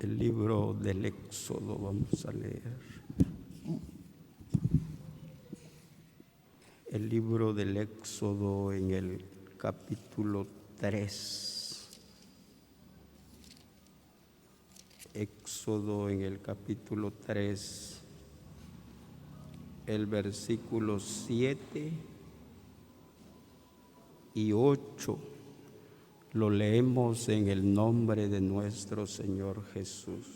El libro del Éxodo, vamos a leer. El libro del Éxodo en el capítulo 3. Éxodo en el capítulo 3, el versículo 7 y 8. Lo leemos en el nombre de nuestro Señor Jesús.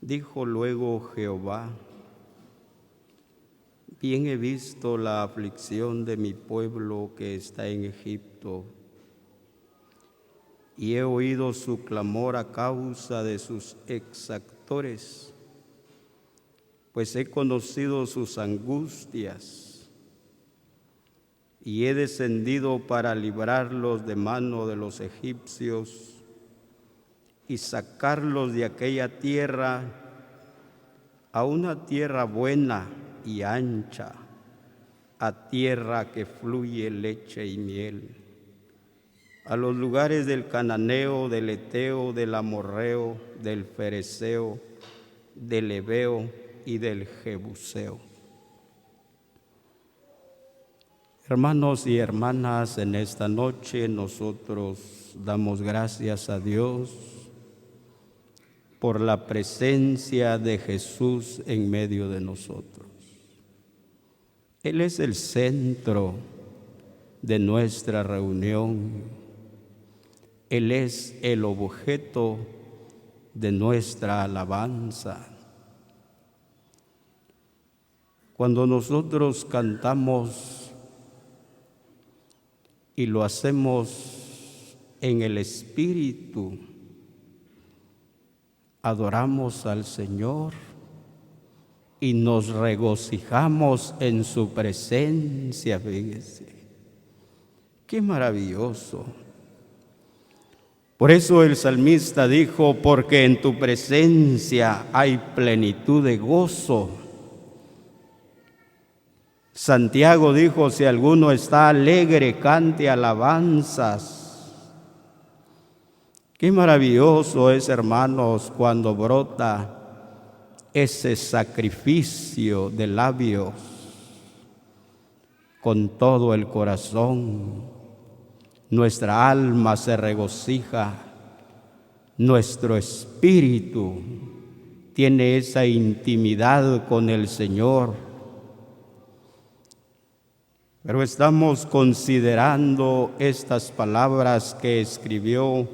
Dijo luego Jehová: bien he visto la aflicción de mi pueblo que está en Egipto, y he oído su clamor a causa de sus exactores, pues he conocido sus angustias, y he descendido para librarlos de mano de los egipcios y sacarlos de aquella tierra a una tierra buena y ancha, a tierra que fluye leche y miel, a los lugares del cananeo, del eteo, del amorreo, del fereceo, del heveo y del jebuseo. Hermanos y hermanas, en esta noche nosotros damos gracias a Dios por la presencia de Jesús en medio de nosotros. Él es el centro de nuestra reunión. Él es el objeto de nuestra alabanza. Cuando nosotros cantamos y lo hacemos en el Espíritu, adoramos al Señor y nos regocijamos en su presencia. Fíjense, qué maravilloso. Por eso el salmista dijo: porque en tu presencia hay plenitud de gozo. Santiago dijo: si alguno está alegre, cante alabanzas. Qué maravilloso es, hermanos, cuando brota ese sacrificio de labios con todo el corazón. Nuestra alma se regocija, nuestro espíritu tiene esa intimidad con el Señor. Pero estamos considerando estas palabras que escribió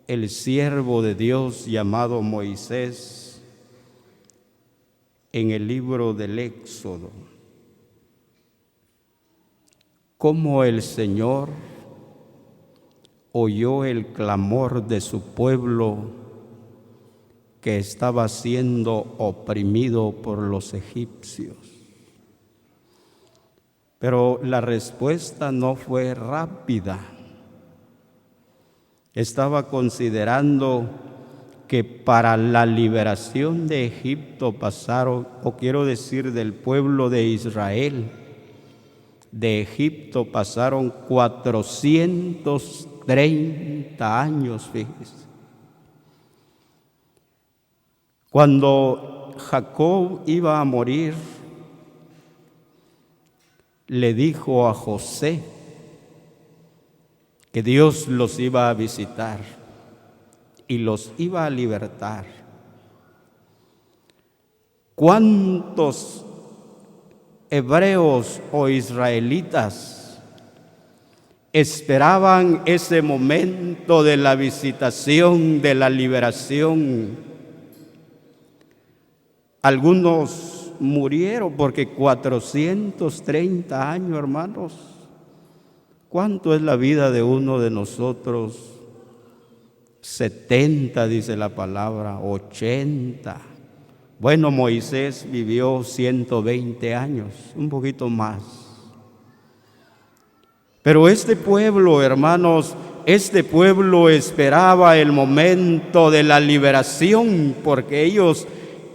el siervo de Dios llamado Moisés en el libro del Éxodo. Cómo el Señor oyó el clamor de su pueblo que estaba siendo oprimido por los egipcios. Pero la respuesta no fue rápida. Estaba considerando que para la liberación de Egipto pasaron, o quiero decir del pueblo de Israel, de Egipto pasaron 430 años, fíjese. Cuando Jacob iba a morir, le dijo a José que Dios los iba a visitar y los iba a libertar. ¿Cuántos hebreos o israelitas esperaban ese momento de la visitación, de la liberación? Algunos murieron porque 430 años, hermanos. ¿Cuánto es la vida de uno de nosotros? 70, dice la palabra, 80. Bueno, Moisés vivió 120 años, un poquito más. Pero este pueblo, hermanos, este pueblo esperaba el momento de la liberación, porque ellos,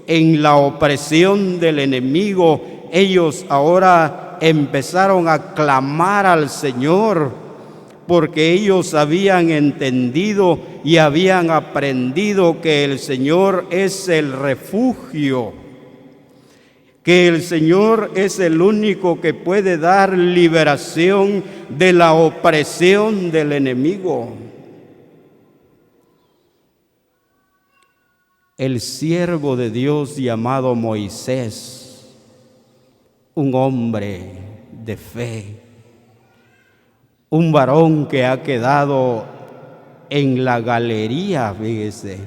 en la opresión del enemigo, ellos ahora empezaron a clamar al Señor porque ellos habían entendido y habían aprendido que el Señor es el refugio, que el Señor es el único que puede dar liberación de la opresión del enemigo. El siervo de Dios llamado Moisés, un hombre de fe, un varón que ha quedado en la galería, fíjese,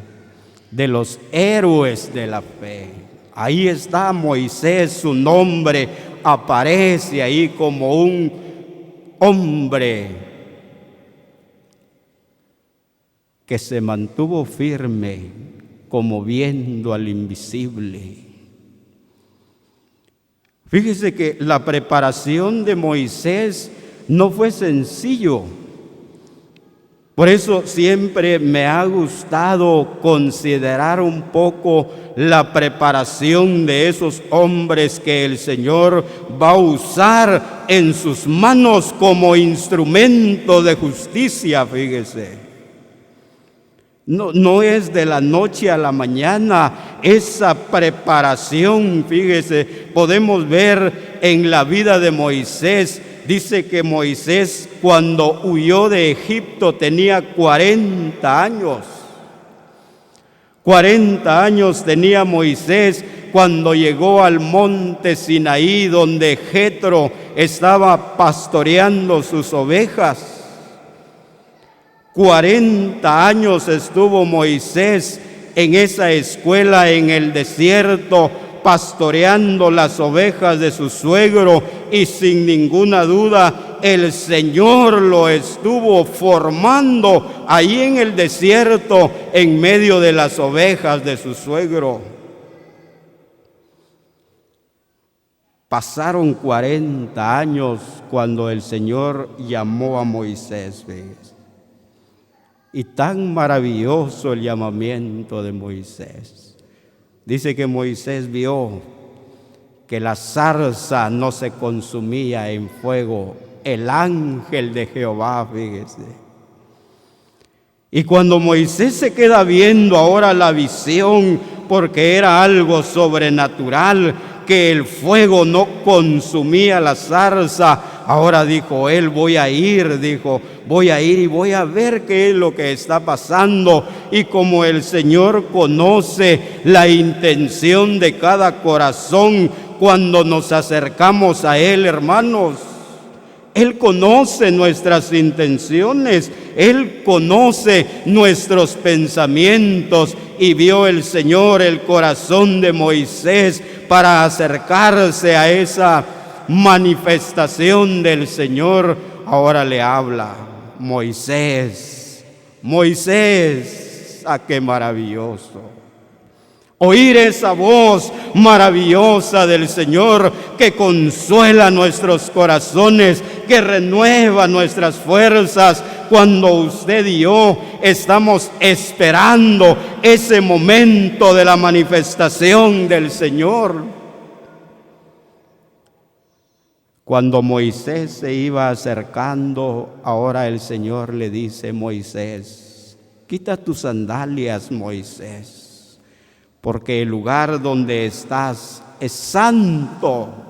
de los héroes de la fe. Ahí está Moisés, su nombre aparece ahí como un hombre que se mantuvo firme, como viendo al invisible. Fíjese que la preparación de Moisés no fue sencillo. Por eso siempre me ha gustado considerar un poco la preparación de esos hombres que el Señor va a usar en sus manos como instrumento de justicia, fíjese. No es de la noche a la mañana esa preparación, fíjese. Podemos ver en la vida de Moisés, dice que Moisés cuando huyó de Egipto tenía 40 años. 40 años tenía Moisés cuando llegó al monte Sinaí, donde Jetro estaba pastoreando sus ovejas. 40 años estuvo Moisés en esa escuela en el desierto, pastoreando las ovejas de su suegro, y sin ninguna duda el Señor lo estuvo formando ahí en el desierto, en medio de las ovejas de su suegro. Pasaron 40 años cuando el Señor llamó a Moisés, ¿ves? Y tan maravilloso el llamamiento de Moisés. Dice que Moisés vio que la zarza no se consumía en fuego, el ángel de Jehová, fíjese. Y cuando Moisés se queda viendo ahora la visión, porque era algo sobrenatural, que el fuego no consumía la zarza, ahora dijo él, voy a ir y voy a ver qué es lo que está pasando. Y como el Señor conoce la intención de cada corazón cuando nos acercamos a Él, hermanos, Él conoce nuestras intenciones, Él conoce nuestros pensamientos, y vio el Señor el corazón de Moisés para acercarse a esa manifestación del Señor. Ahora le habla: Moisés, Moisés, ¡ah, qué maravilloso! Oír esa voz maravillosa del Señor que consuela nuestros corazones, que renueva nuestras fuerzas. Cuando usted y yo estamos esperando ese momento de la manifestación del Señor. Cuando Moisés se iba acercando, ahora el Señor le dice: Moisés, quita tus sandalias, Moisés, porque el lugar donde estás es santo.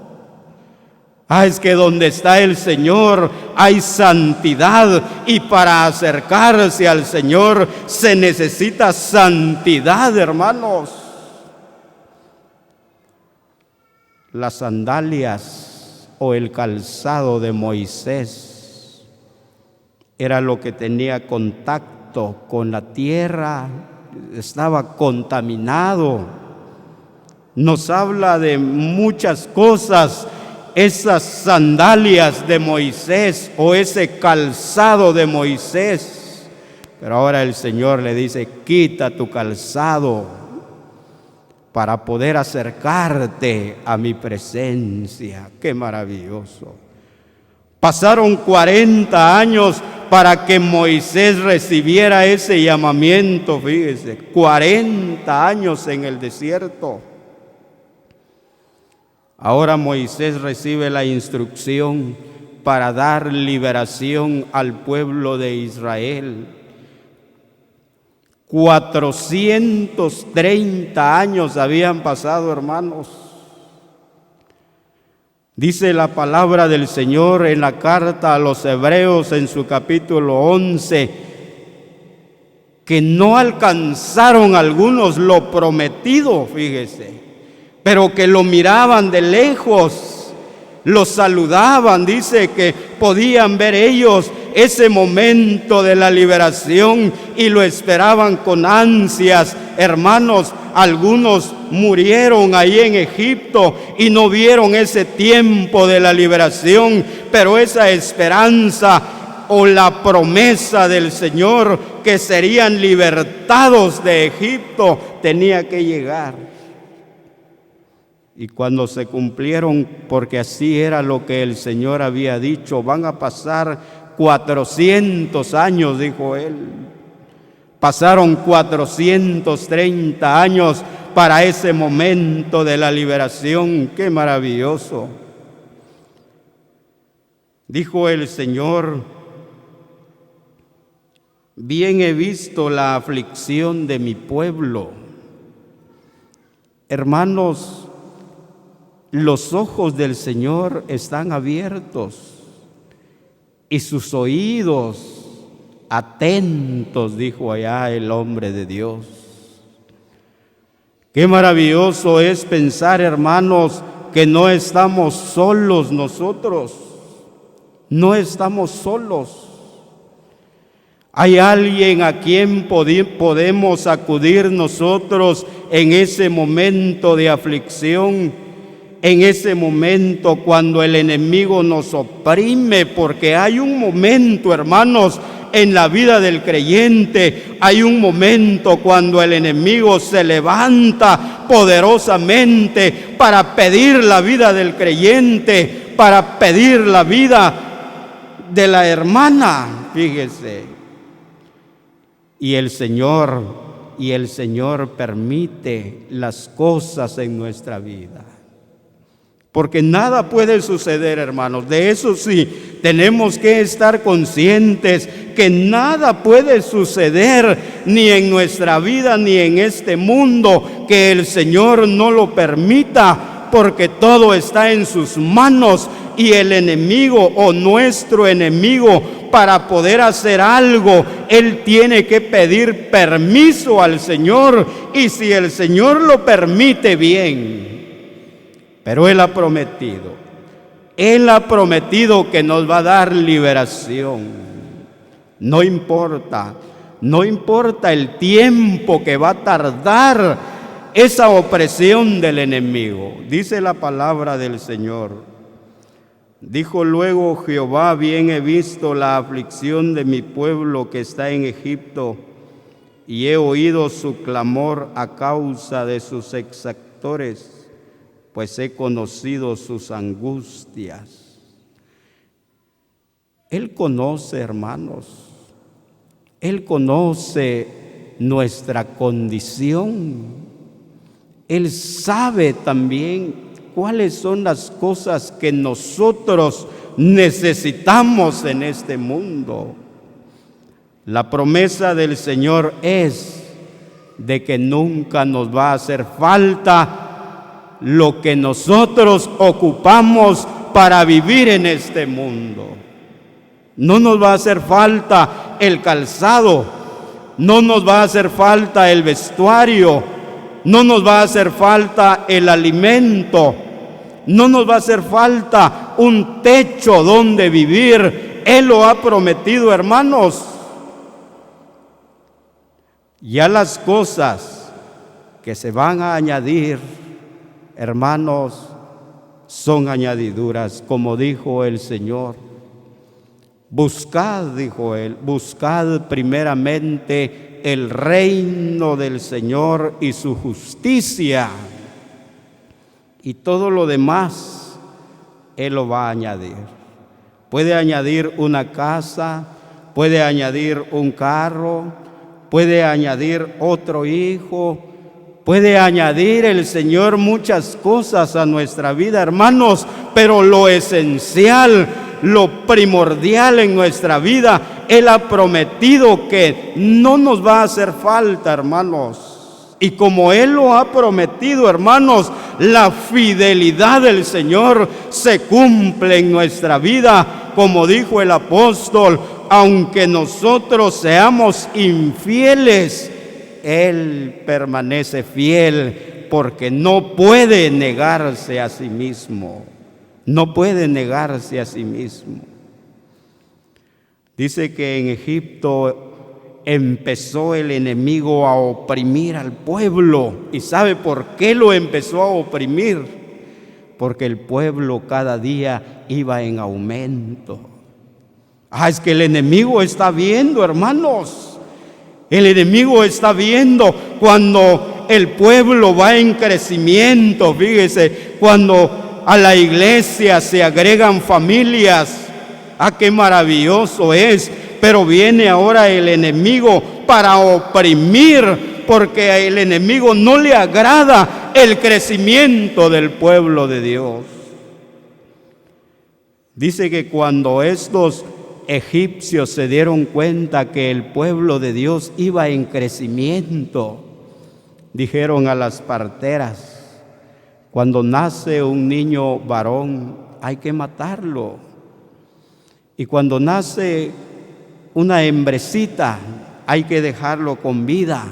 Es que donde está el Señor hay santidad, y para acercarse al Señor se necesita santidad, hermanos. Las sandalias o el calzado de Moisés era lo que tenía contacto con la tierra, estaba contaminado. Nos habla de muchas cosas esas sandalias de Moisés o ese calzado de Moisés. Pero ahora el Señor le dice: quita tu calzado para poder acercarte a mi presencia. ¡Qué maravilloso! Pasaron 40 años para que Moisés recibiera ese llamamiento, fíjese, 40 años en el desierto. Ahora Moisés recibe la instrucción para dar liberación al pueblo de Israel. 430 años habían pasado, hermanos. Dice la palabra del Señor en la carta a los Hebreos en su capítulo 11, que no alcanzaron algunos lo prometido, fíjese, pero que lo miraban de lejos, lo saludaban. Dice que podían ver ellos ese momento de la liberación y lo esperaban con ansias. Hermanos, algunos murieron ahí en Egipto y no vieron ese tiempo de la liberación, pero esa esperanza o la promesa del Señor que serían libertados de Egipto tenía que llegar. Y cuando se cumplieron, porque así era lo que el Señor había dicho, van a pasar 400 años, dijo Él. Pasaron 430 años para ese momento de la liberación. ¡Qué maravilloso! Dijo el Señor: bien he visto la aflicción de mi pueblo. Hermanos, los ojos del Señor están abiertos y sus oídos atentos, dijo allá el hombre de Dios. Qué maravilloso es pensar, hermanos, que no estamos solos nosotros. No estamos solos. Hay alguien a quien podemos acudir nosotros en ese momento de aflicción, en ese momento cuando el enemigo nos oprime, porque hay un momento, hermanos, en la vida del creyente, hay un momento cuando el enemigo se levanta poderosamente para pedir la vida del creyente, para pedir la vida de la hermana, fíjese. Y el Señor permite las cosas en nuestra vida. Porque nada puede suceder, hermanos. De eso sí, tenemos que estar conscientes que nada puede suceder ni en nuestra vida ni en este mundo que el Señor no lo permita, porque todo está en sus manos. Y el enemigo o nuestro enemigo, para poder hacer algo, él tiene que pedir permiso al Señor. Y si el Señor lo permite, bien. Pero Él ha prometido que nos va a dar liberación. No importa el tiempo que va a tardar esa opresión del enemigo. Dice la palabra del Señor. Dijo luego Jehová: bien he visto la aflicción de mi pueblo que está en Egipto, y he oído su clamor a causa de sus exactores, pues he conocido sus angustias. Él conoce, hermanos, Él conoce nuestra condición. Él sabe también cuáles son las cosas que nosotros necesitamos en este mundo. La promesa del Señor es de que nunca nos va a hacer falta lo que nosotros ocupamos para vivir en este mundo. No nos va a hacer falta el calzado, no nos va a hacer falta el vestuario, no nos va a hacer falta el alimento, no nos va a hacer falta un techo donde vivir. Él lo ha prometido, hermanos. Ya las cosas que se van a añadir, hermanos, son añadiduras, como dijo el Señor. Buscad, dijo Él, buscad primeramente el reino del Señor y su justicia, y todo lo demás Él lo va a añadir. Puede añadir una casa, puede añadir un carro, puede añadir otro hijo, puede añadir el Señor muchas cosas a nuestra vida, hermanos, pero lo esencial lo primordial en nuestra vida, Él ha prometido que no nos va a hacer falta, hermanos. Y como Él lo ha prometido, hermanos, la fidelidad del Señor se cumple en nuestra vida. Como dijo el apóstol, aunque nosotros seamos infieles, Él permanece fiel, porque no puede negarse a sí mismo. No puede negarse a sí mismo. Dice que en Egipto empezó el enemigo a oprimir al pueblo. ¿Y sabe por qué lo empezó a oprimir? Porque el pueblo cada día iba en aumento. Es que el enemigo está viendo, hermanos. El enemigo está viendo cuando el pueblo va en crecimiento. Fíjese, cuando a la iglesia se agregan familias. ¡Qué maravilloso es! Pero viene ahora el enemigo para oprimir, porque el enemigo no le agrada el crecimiento del pueblo de Dios. Dice que cuando estos egipcios se dieron cuenta que el pueblo de Dios iba en crecimiento, dijeron a las parteras: cuando nace un niño varón hay que matarlo, y cuando nace una hembrecita hay que dejarlo con vida.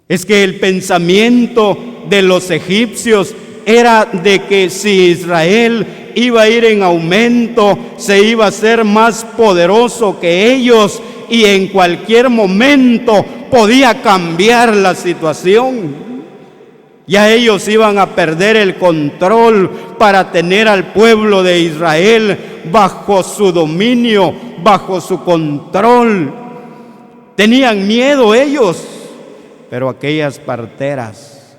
Es que el pensamiento de los egipcios era de que si Israel iba a ir en aumento, se iba a ser más poderoso que ellos y en cualquier momento podía cambiar la situación. Ya ellos iban a perder el control para tener al pueblo de Israel bajo su dominio, bajo su control. Tenían miedo ellos, pero aquellas parteras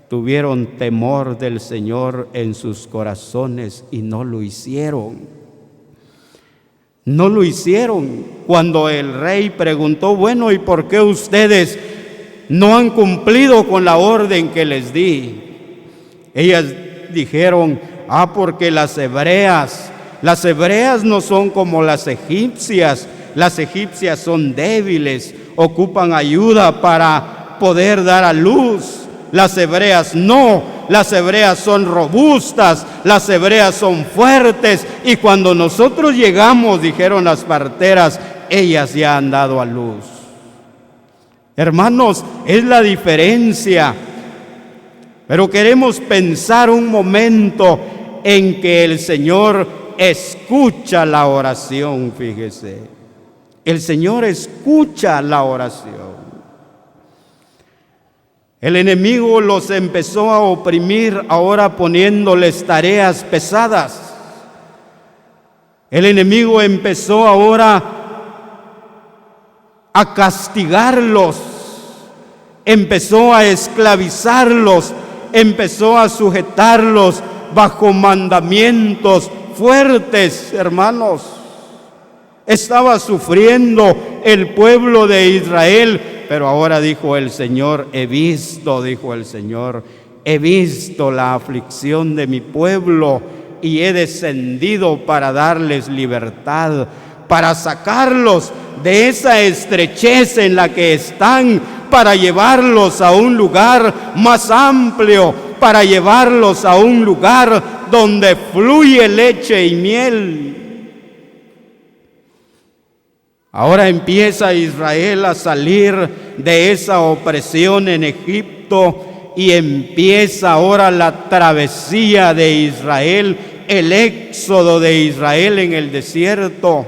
tuvieron temor del Señor en sus corazones y no lo hicieron. No lo hicieron. Cuando el rey preguntó: bueno, ¿y por qué ustedes no han cumplido con la orden que les di? Ellas dijeron: porque las hebreas no son como las egipcias. Las egipcias son débiles, ocupan ayuda para poder dar a luz. Las hebreas no, las hebreas son robustas, las hebreas son fuertes, y cuando nosotros llegamos, dijeron las parteras, ellas ya han dado a luz. Hermanos, es la diferencia. Pero queremos pensar un momento en que el Señor escucha la oración, fíjese. El Señor escucha la oración. El enemigo los empezó a oprimir, ahora poniéndoles tareas pesadas. El enemigo empezó ahora a castigarlos, empezó a esclavizarlos, empezó a sujetarlos bajo mandamientos fuertes, hermanos. Estaba sufriendo el pueblo de Israel, pero ahora dijo el Señor: dijo el Señor, he visto la aflicción de mi pueblo y he descendido para darles libertad, para sacarlos de esa estrechez en la que están, para llevarlos a un lugar más amplio, para llevarlos a un lugar donde fluye leche y miel. Ahora empieza Israel a salir de esa opresión en Egipto y empieza ahora la travesía de Israel, el éxodo de Israel en el desierto,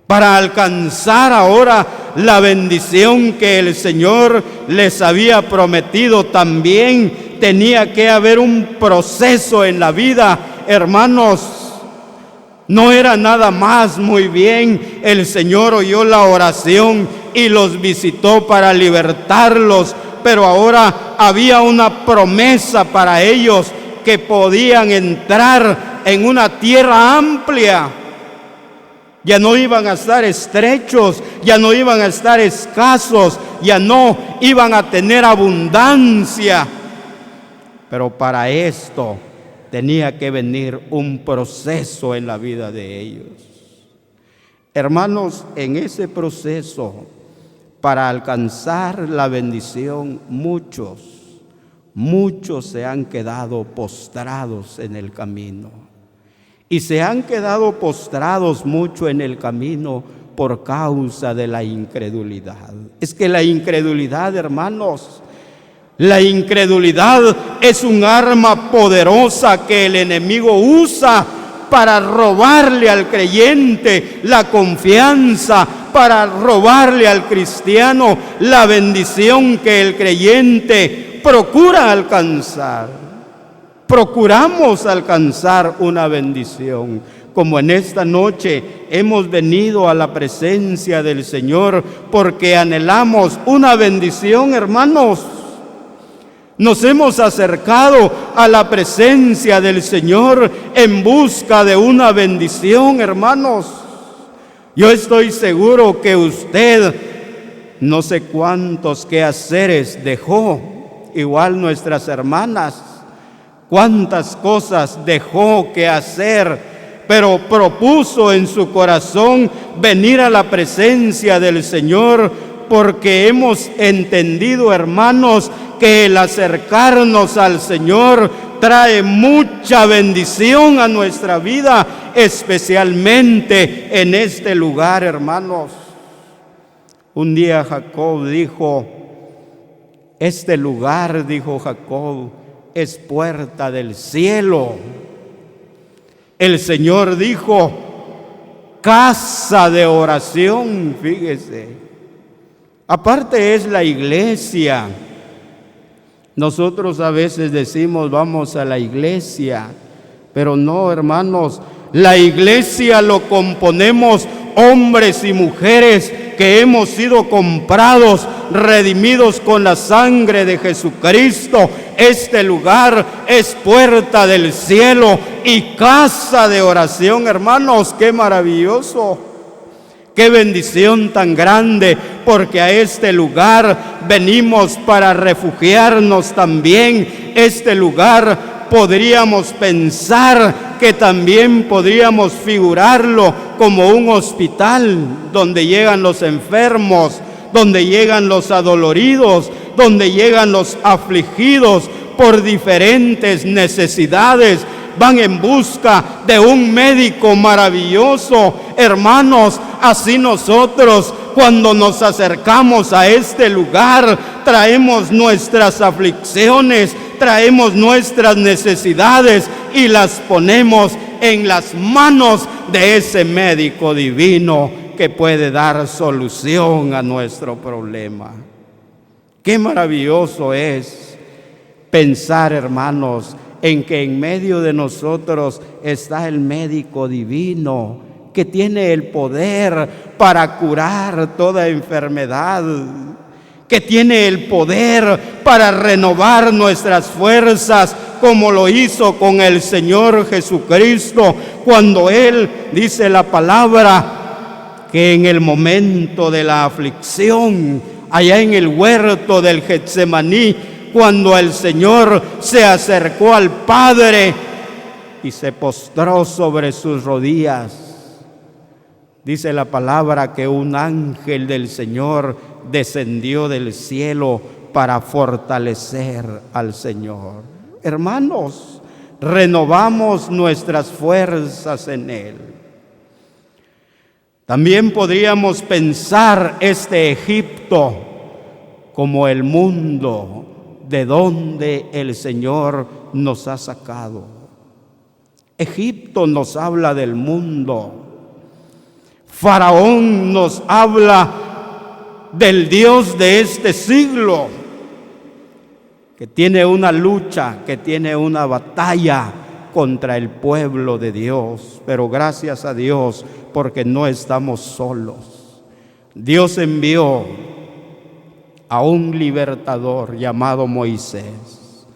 para alcanzar ahora la bendición que el Señor les había prometido. También tenía que haber un proceso en la vida, hermanos. No era nada más. Muy bien, el Señor oyó la oración y los visitó para libertarlos, pero ahora había una promesa para ellos, que podían entrar en una tierra amplia. Ya no iban a estar estrechos, ya no iban a estar escasos, ya no iban a tener abundancia. Pero para esto tenía que venir un proceso en la vida de ellos. Hermanos, en ese proceso, para alcanzar la bendición, muchos se han quedado postrados en el camino. Y se han quedado postrados mucho en el camino por causa de la incredulidad. Es que la incredulidad, hermanos, la incredulidad es un arma poderosa que el enemigo usa para robarle al creyente la confianza, para robarle al cristiano la bendición que el creyente procura alcanzar. Procuramos alcanzar una bendición, como en esta noche hemos venido a la presencia del Señor porque anhelamos una bendición, hermanos. Nos hemos acercado a la presencia del Señor en busca de una bendición, hermanos. Yo estoy seguro que usted, no sé cuántos quehaceres dejó, igual nuestras hermanas, cuántas cosas dejó que hacer, pero propuso en su corazón venir a la presencia del Señor, porque hemos entendido, hermanos, que el acercarnos al Señor trae mucha bendición a nuestra vida, especialmente en este lugar, hermanos. Un día Jacob dijo, este lugar, dijo Jacob, es puerta del cielo. El Señor dijo, casa de oración, fíjese. Aparte es la iglesia. Nosotros a veces decimos vamos a la iglesia, pero no, hermanos, la iglesia lo componemos hombres y mujeres que hemos sido comprados, redimidos con la sangre de Jesucristo. Este lugar es puerta del cielo y casa de oración, hermanos. ¡Qué maravilloso! ¡Qué bendición tan grande! Porque a este lugar venimos para refugiarnos también. Este lugar podríamos pensar que también podríamos figurarlo como un hospital donde llegan los enfermos, donde llegan los adoloridos, donde llegan los afligidos por diferentes necesidades. Van en busca de un médico maravilloso. Hermanos, así nosotros cuando nos acercamos a este lugar, traemos nuestras aflicciones, traemos nuestras necesidades y las ponemos en las manos de ese médico divino que puede dar solución a nuestro problema. Qué maravilloso es pensar, hermanos, en que en medio de nosotros está el médico divino que tiene el poder para curar toda enfermedad, que tiene el poder para renovar nuestras fuerzas, como lo hizo con el Señor Jesucristo, cuando Él, dice la palabra, que en el momento de la aflicción, allá en el huerto del Getsemaní, cuando el Señor se acercó al Padre y se postró sobre sus rodillas, dice la palabra que un ángel del Señor descendió del cielo para fortalecer al Señor. Hermanos, renovamos nuestras fuerzas en Él. También podríamos pensar este Egipto como el mundo de donde el Señor nos ha sacado. Egipto nos habla del mundo. Faraón nos habla del Dios de este siglo, que tiene una lucha, que tiene una batalla contra el pueblo de Dios. Pero gracias a Dios, porque no estamos solos. Dios envió a un libertador llamado Moisés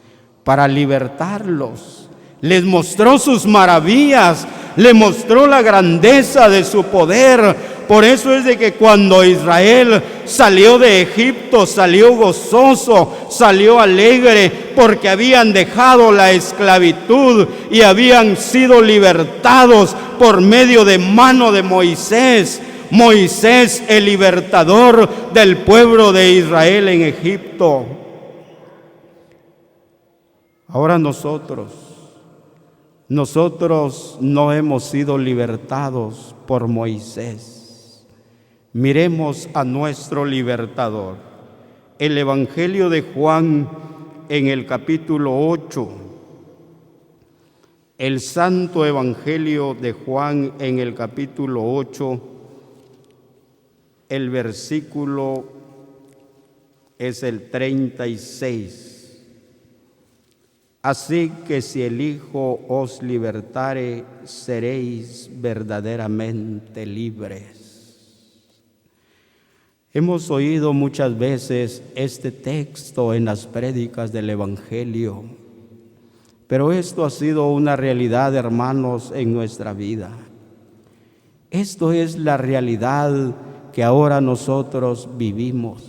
para libertarlos. Les mostró sus maravillas, le mostró la grandeza de su poder, Por eso es de que cuando Israel salió de Egipto, salió gozoso, salió alegre, porque habían dejado la esclavitud y habían sido libertados por medio de mano de Moisés. Moisés, el libertador del pueblo de Israel en Egipto. Ahora nosotros no hemos sido libertados por Moisés. Miremos a nuestro libertador. El Evangelio de Juan en el capítulo 8. El Santo Evangelio de Juan en el capítulo 8. El versículo es el 36. Así que si el Hijo os libertare, seréis verdaderamente libres. Hemos oído muchas veces este texto en las prédicas del Evangelio, pero esto ha sido una realidad, hermanos, en nuestra vida. Esto es la realidad que ahora nosotros vivimos.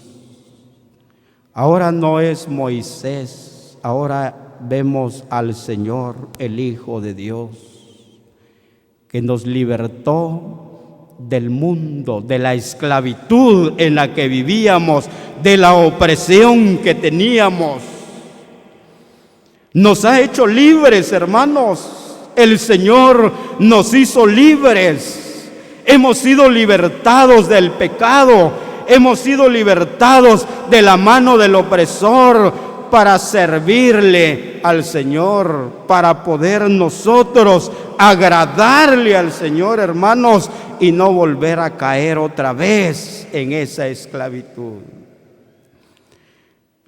Ahora no es Moisés, ahora vemos al Señor, el Hijo de Dios, que nos libertó del mundo, de la esclavitud en la que vivíamos, de la opresión que teníamos. Nos ha hecho libres, hermanos. El Señor nos hizo libres. Hemos sido libertados del pecado. Hemos sido libertados de la mano del opresor, para servirle al Señor, para poder nosotros agradarle al Señor, hermanos, y no volver a caer otra vez en esa esclavitud.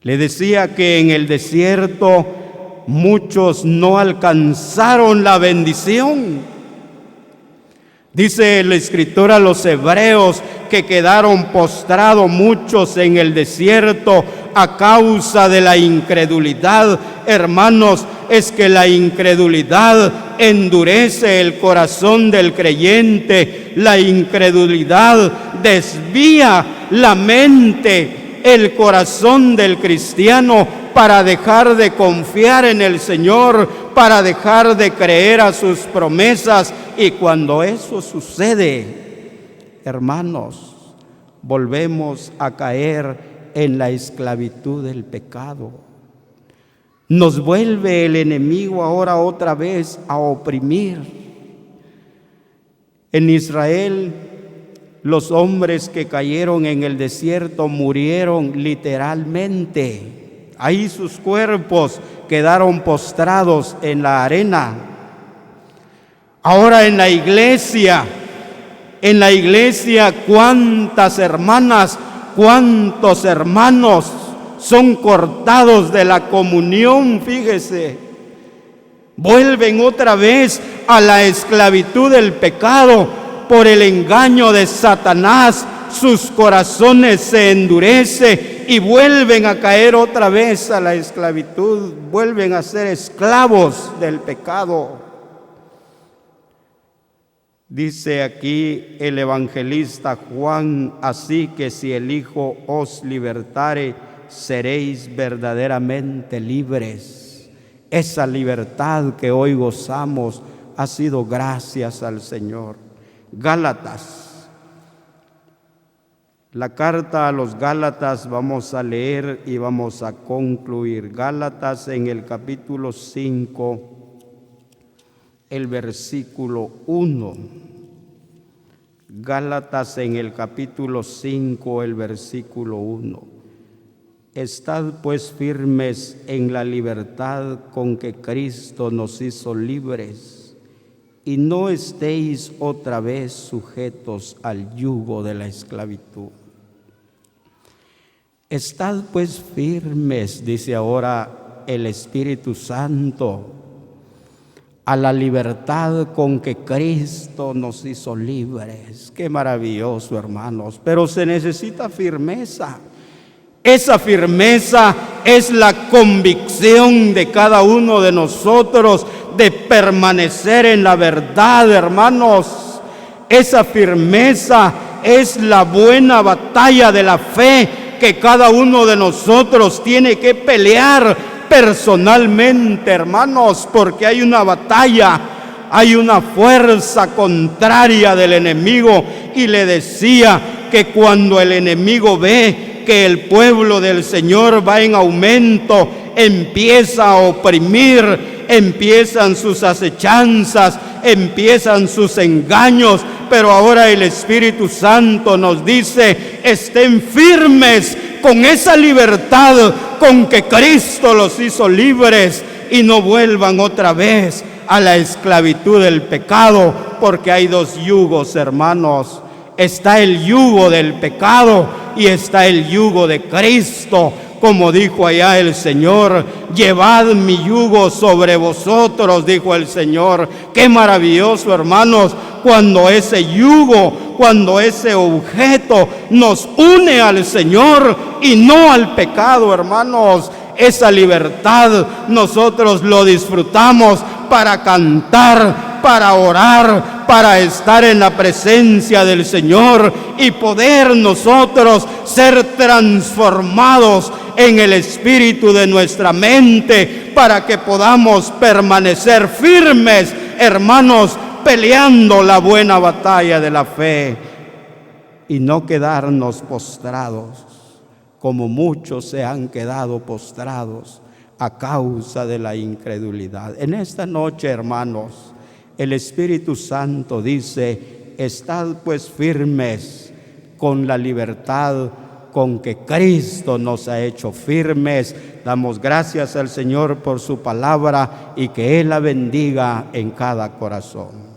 Le decía que en el desierto muchos no alcanzaron la bendición. Dice el escritor a los hebreos que quedaron postrados muchos en el desierto a causa de la incredulidad. Hermanos, es que la incredulidad endurece el corazón del creyente. La incredulidad desvía la mente, el corazón del cristiano, para dejar de confiar en el Señor, para dejar de creer a sus promesas. Y cuando eso sucede, hermanos, volvemos a caer en la esclavitud del pecado. Nos vuelve el enemigo ahora otra vez a oprimir. En Israel, los hombres que cayeron en el desierto murieron literalmente. Ahí sus cuerpos quedaron postrados en la arena. Ahora en la iglesia, cuántas hermanas, cuántos hermanos son cortados de la comunión, fíjese. Vuelven otra vez a la esclavitud del pecado por el engaño de Satanás. Sus corazones se endurecen y vuelven a caer otra vez a la esclavitud, vuelven a ser esclavos del pecado. Dice aquí el evangelista Juan: así que si el Hijo os libertare, seréis verdaderamente libres. Esa libertad que hoy gozamos ha sido gracias al Señor. Gálatas. La carta a los Gálatas vamos a leer y vamos a concluir. Gálatas en el capítulo 5, el versículo 1. Gálatas en el capítulo 5, el versículo 1. Estad pues firmes en la libertad con que Cristo nos hizo libres, y no estéis otra vez sujetos al yugo de la esclavitud. Estad pues firmes, dice ahora el Espíritu Santo, a la libertad con que Cristo nos hizo libres. Qué maravilloso, hermanos, pero se necesita firmeza. Esa firmeza es la convicción de cada uno de nosotros de permanecer en la verdad, hermanos. Esa firmeza es la buena batalla de la fe que cada uno de nosotros tiene que pelear personalmente, hermanos, porque hay una batalla, hay una fuerza contraria del enemigo. Y le decía que cuando el enemigo ve que el pueblo del Señor va en aumento, empieza a oprimir, empiezan sus acechanzas, empiezan sus engaños. Pero ahora el Espíritu Santo nos dice: estén firmes con esa libertad con que Cristo los hizo libres, y no vuelvan otra vez a la esclavitud del pecado, porque hay dos yugos, hermanos. Está el yugo del pecado y está el yugo de Cristo. Como dijo allá el Señor: llevad mi yugo sobre vosotros, dijo el Señor. Qué maravilloso, hermanos, cuando ese yugo, cuando ese objeto nos une al Señor y no al pecado, hermanos. Esa libertad nosotros lo disfrutamos para cantar, para orar, para estar en la presencia del Señor y poder nosotros ser transformados en el espíritu de nuestra mente, para que podamos permanecer firmes, hermanos, peleando la buena batalla de la fe y no quedarnos postrados, como muchos se han quedado postrados a causa de la incredulidad. En esta noche, hermanos, el Espíritu Santo dice: estad pues firmes con la libertad con que Cristo nos ha hecho firmes. Damos gracias al Señor por su palabra y que Él la bendiga en cada corazón.